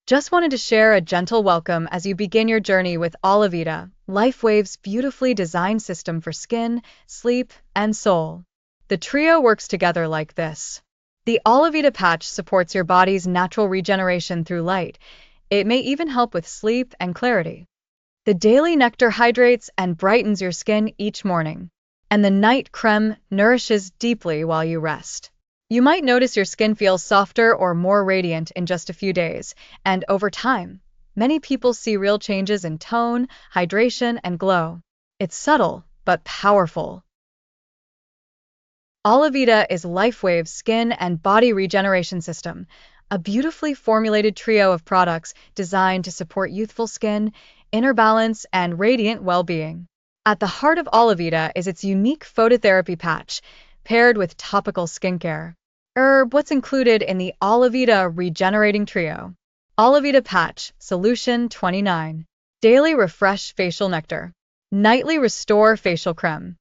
Just wanted to share a gentle welcome as you begin your journey with Alavida, LifeWave's beautifully designed system for skin, sleep, and soul. The trio works together like this. The Alavida patch supports your body's natural regeneration through light. It may even help with sleep and clarity. The daily Nectar hydrates and brightens your skin each morning, and the night Crème nourishes deeply while you rest. You might notice your skin feels softer or more radiant in just a few days, and over time, many people see real changes in tone, hydration, and glow. It's subtle, but powerful. Alavida is LifeWave's skin and body regeneration system, a beautifully formulated trio of products designed to support youthful skin, inner balance, and radiant well-being. At the heart of Alavida is its unique phototherapy patch, paired with topical skincare. What's included in the Alavida Regenerating Trio? Alavida Patch Solution 29. Daily Refresh Facial Nectar. Nightly Restore Facial Crème.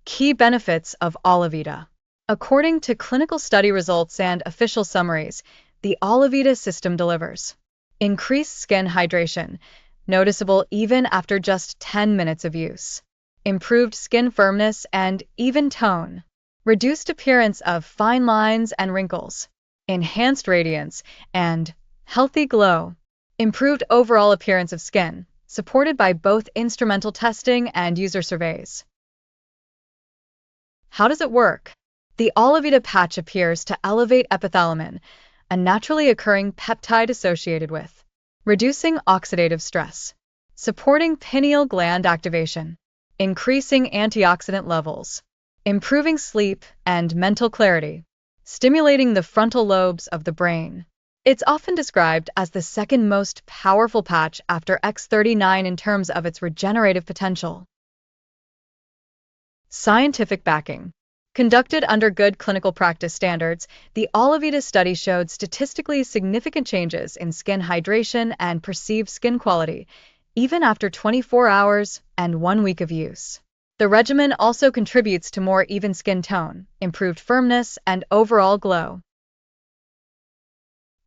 Key benefits of Alavida. According to clinical study results and official summaries, the Alavida system delivers increased skin hydration, noticeable even after just 10 minutes of use, improved skin firmness and even tone, reduced appearance of fine lines and wrinkles, enhanced radiance, and healthy glow, improved overall appearance of skin, supported by both instrumental testing and user surveys. How does it work? The Alavida patch appears to elevate epithalamin, a naturally occurring peptide associated with reducing oxidative stress, supporting pineal gland activation, increasing antioxidant levels, improving sleep and mental clarity, stimulating the frontal lobes of the brain. It's often described as the second most powerful patch after X39 in terms of its regenerative potential. Scientific backing. Conducted under good clinical practice standards, the Alavida study showed statistically significant changes in skin hydration and perceived skin quality, even after 24 hours and 1 week of use. The regimen also contributes to more even skin tone, improved firmness, and overall glow.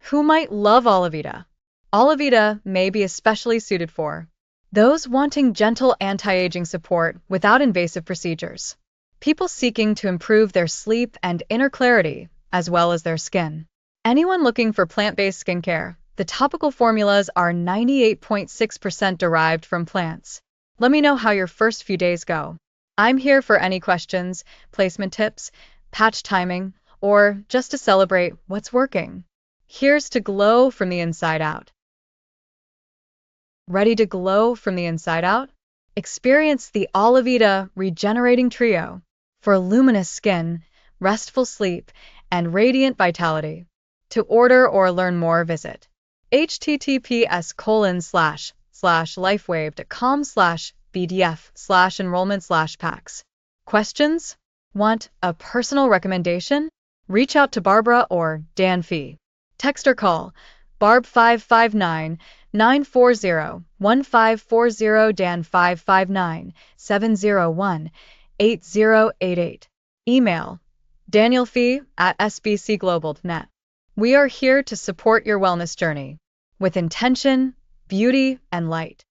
Who might love Alavida? Alavida may be especially suited for those wanting gentle anti-aging support without invasive procedures, people seeking to improve their sleep and inner clarity, as well as their skin. Anyone looking for plant-based skincare, the topical formulas are 98.6% derived from plants. Let me know how your first few days go. I'm here for any questions, placement tips, patch timing, or just to celebrate what's working. Here's to glow from the inside out. Ready to glow from the inside out? Experience the Alavida Regenerating Trio for luminous skin, restful sleep, and radiant vitality. To order or learn more, visit https://lifewave.com/bdf/enrollment/packs. Questions? Want a personal recommendation? Reach out to Barbara or Dan Fee. Text or call Barb 559-940-1540 Dan 559-701-8088. Email danielfee@sbcglobal.net. We are here to support your wellness journey with intention, beauty, and light.